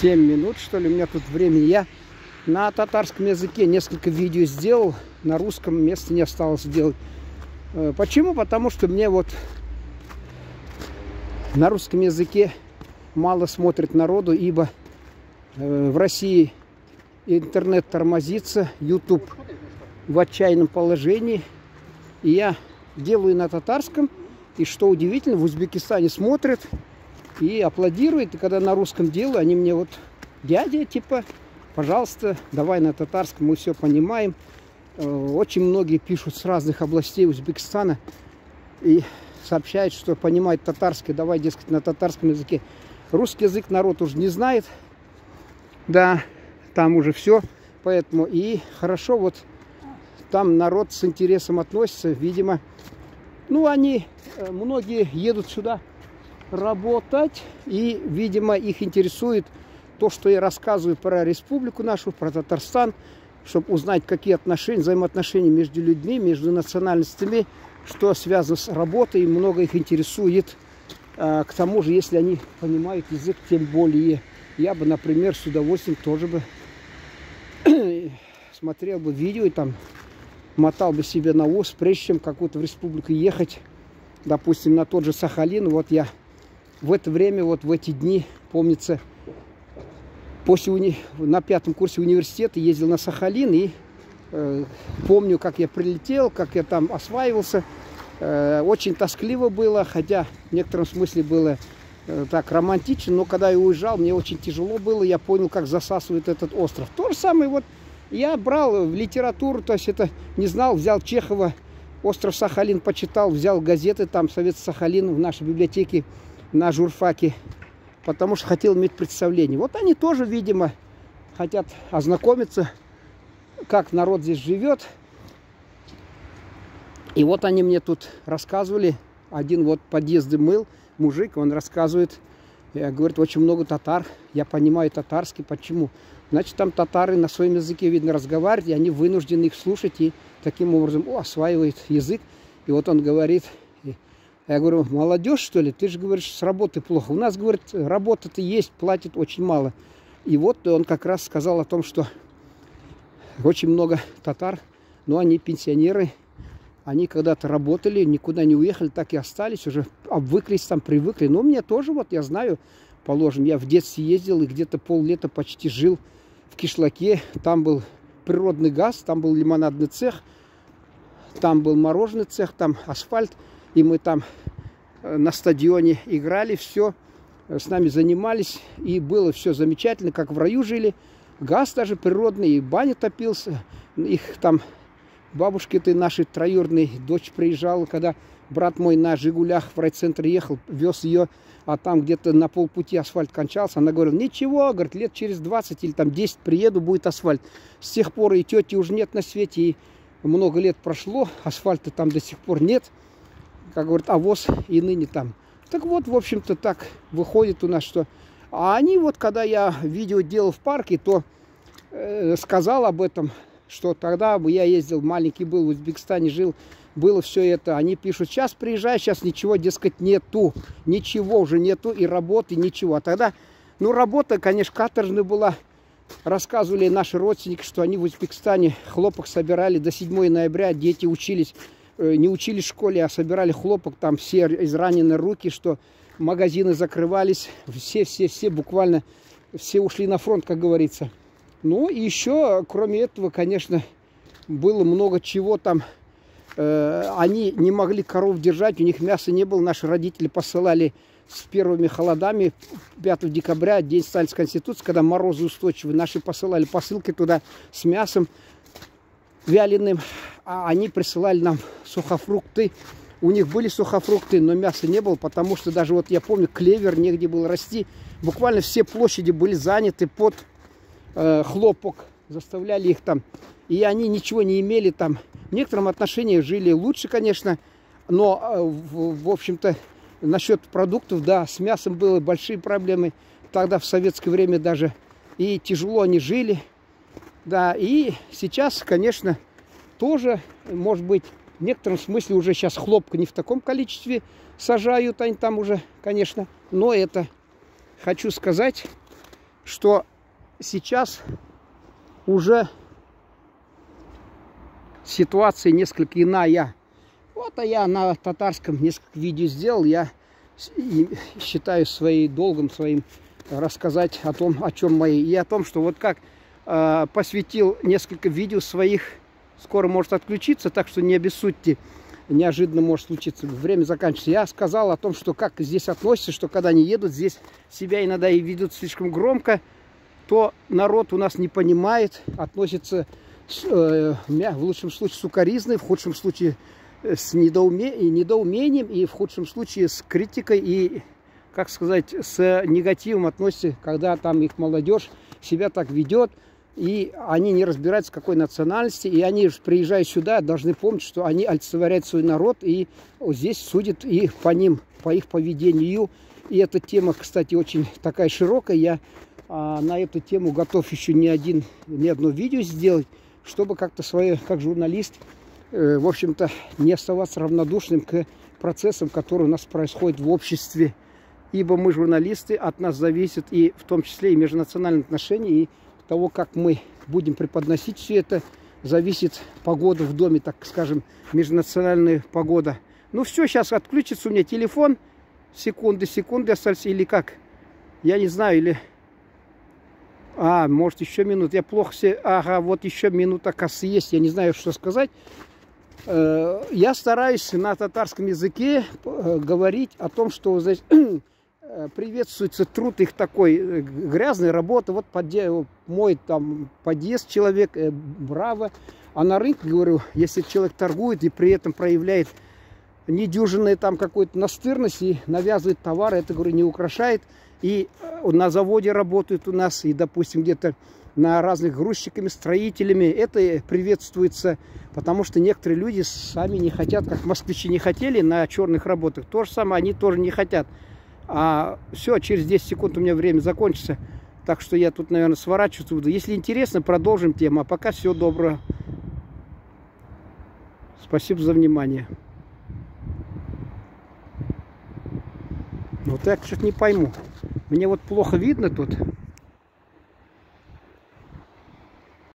7 минут, что ли, у меня тут времени. Я на татарском языке несколько видео сделал, на русском места не осталось сделать. Почему? Потому что мне вот на русском языке мало смотрит народу, ибо в России интернет тормозится, YouTube в отчаянном положении. И я делаю на татарском, и что удивительно, в Узбекистане смотрят и аплодируют. И когда на русском делаю, они мне вот: дядя, типа, пожалуйста, давай на татарском, мы все понимаем. Очень многие пишут с разных областей Узбекистана и сообщают, что понимают татарский, давай, дескать, на татарском языке. Русский язык народ уже не знает, да, там уже все, поэтому и хорошо, вот там народ с интересом относится, видимо, ну, они, многие едут сюда работать, и, видимо, их интересует то, что я рассказываю про республику нашу, про Татарстан, чтобы узнать, какие отношения, взаимоотношения между людьми, между национальностями, что связано с работой, и много их интересует. К тому же, если они понимают язык, тем более. Я бы, например, с удовольствием тоже бы смотрел бы видео и там мотал бы себе на ус, прежде чем какую-то в республику ехать, допустим, на тот же Сахалин. Вот я в это время, вот в эти дни, помнится, на 5-м курсе университета ездил на Сахалин, и помню, как я прилетел, как я там осваивался. Очень тоскливо было, хотя в некотором смысле было так романтично, но когда я уезжал, мне очень тяжело было, я понял, как засасывает этот остров. То же самое вот я брал в литературу, то есть это не знал, взял Чехова, «Остров Сахалин» почитал, взял газеты, там «Совет Сахалин» в нашей библиотеке на журфаке, потому что хотел иметь представление. Вот они тоже, видимо, хотят ознакомиться, как народ здесь живет. И вот они мне тут рассказывали, один вот подъезды мыл, мужик, он рассказывает, говорит, очень много татар, я понимаю татарский, почему? Значит, там татары на своем языке, видно, разговаривают, и они вынуждены их слушать, и таким образом осваивают язык. И вот он говорит, я говорю, молодежь, что ли? Ты же говоришь, с работы плохо. У нас, говорит, работа-то есть, платит очень мало. И вот он как раз сказал о том, что очень много татар, но они пенсионеры, они когда-то работали, никуда не уехали, так и остались, уже обвыклись там, привыкли. Но мне тоже, вот я знаю, положим, я в детстве ездил и где-то поллета почти жил в Кишлаке. Там был природный газ, там был лимонадный цех, там был мороженый цех, там асфальт. И мы там на стадионе играли, все, с нами занимались. И было все замечательно, как в раю жили. Газ даже природный, и баня топился. Их там бабушки-то наши троюродные, дочь приезжала, когда брат мой на «Жигулях» в райцентр ехал, вез ее, а там где-то на полпути асфальт кончался. Она говорила, ничего, говорит, лет через 20 или там 10 приеду, будет асфальт. С тех пор и тети уже нет на свете, и много лет прошло, асфальта там до сих пор нет. Как говорят, авось и ныне там. Так вот, в общем-то, так выходит у нас, что... А они вот, когда я видео делал в парке, то сказал об этом, что тогда я ездил, маленький был, в Узбекистане жил, было все это. Они пишут, сейчас приезжай, сейчас ничего, дескать, нету. Ничего уже нету, и работы, ничего. А тогда, ну, работа, конечно, каторжная была. Рассказывали наши родственники, что они в Узбекистане хлопок собирали до 7 ноября, дети учились, не учились в школе, а собирали хлопок, там все изранены руки, что магазины закрывались, все буквально, все ушли на фронт, как говорится. Ну, и еще, кроме этого, конечно, было много чего там. Они не могли коров держать, у них мяса не было. Наши родители посылали с первыми холодами, 5 декабря, день Сталинской Конституции, когда морозы устойчивые, наши посылали посылки туда с мясом вяленым, а они присылали нам сухофрукты. У них были сухофрукты, но мяса не было, потому что даже вот я помню, клевер негде было расти. Буквально все площади были заняты под хлопок, заставляли их там, и они ничего не имели там. В некотором отношении жили лучше, конечно, но в общем-то насчет продуктов, да, с мясом были большие проблемы тогда в советское время даже, и тяжело они жили, да, и сейчас, конечно, тоже, может быть, в некотором смысле уже сейчас хлопка не в таком количестве сажают они там уже, конечно, но это, хочу сказать, что сейчас уже ситуация несколько иная. Вот, а я на татарском несколько видео сделал. Я считаю своим долгом своим рассказать о том, о чем мои. И о том, что вот как посвятил несколько видео своих. Скоро может отключиться, так что не обессудьте. Неожиданно может случиться. Время заканчивается. Я сказал о том, что как здесь относятся, что когда они едут, здесь себя иногда и ведут слишком громко, то народ у нас не понимает, относится в лучшем случае с укоризной, в худшем случае с недоумением и в худшем случае с критикой и, как сказать, с негативом относится, когда там их молодежь себя так ведет, и они не разбираются, какой национальности, и они, приезжая сюда, должны помнить, что они олицетворяют свой народ, и здесь судят и по ним, по их поведению. И эта тема, кстати, очень такая широкая. Я на эту тему готов еще не одно видео сделать, чтобы как-то свое, как журналист, в общем-то, не оставаться равнодушным к процессам, которые у нас происходят в обществе. Ибо мы журналисты, от нас зависит и в том числе и межнациональные отношения, и того, как мы будем преподносить все это, зависит погода в доме, так скажем, межнациональная погода. Ну все, сейчас отключится у меня телефон. Секунды остались, или как? Я не знаю, или... может еще минут. Я плохо себе... Ага, вот еще минута, оказывается, есть. Я не знаю, что сказать. Я стараюсь на татарском языке говорить о том, что здесь приветствуется труд их такой, грязная работа. Вот мой там подъезд человек, браво. А на рынке, говорю, если человек торгует и при этом проявляет недюжинную там какую-то настырность и навязывает товар, это, говорю, не украшает. И на заводе работают у нас, и, допустим, где-то на разных грузчиками, строителями, это приветствуется, потому что некоторые люди сами не хотят, как москвичи не хотели на черных работах, то же самое они тоже не хотят. Все, через 10 секунд у меня время закончится, так что я тут, наверное, сворачиваться буду. Если интересно, продолжим тему, а пока всего доброго. Спасибо за внимание. Вот я что-то не пойму. Мне вот плохо видно тут.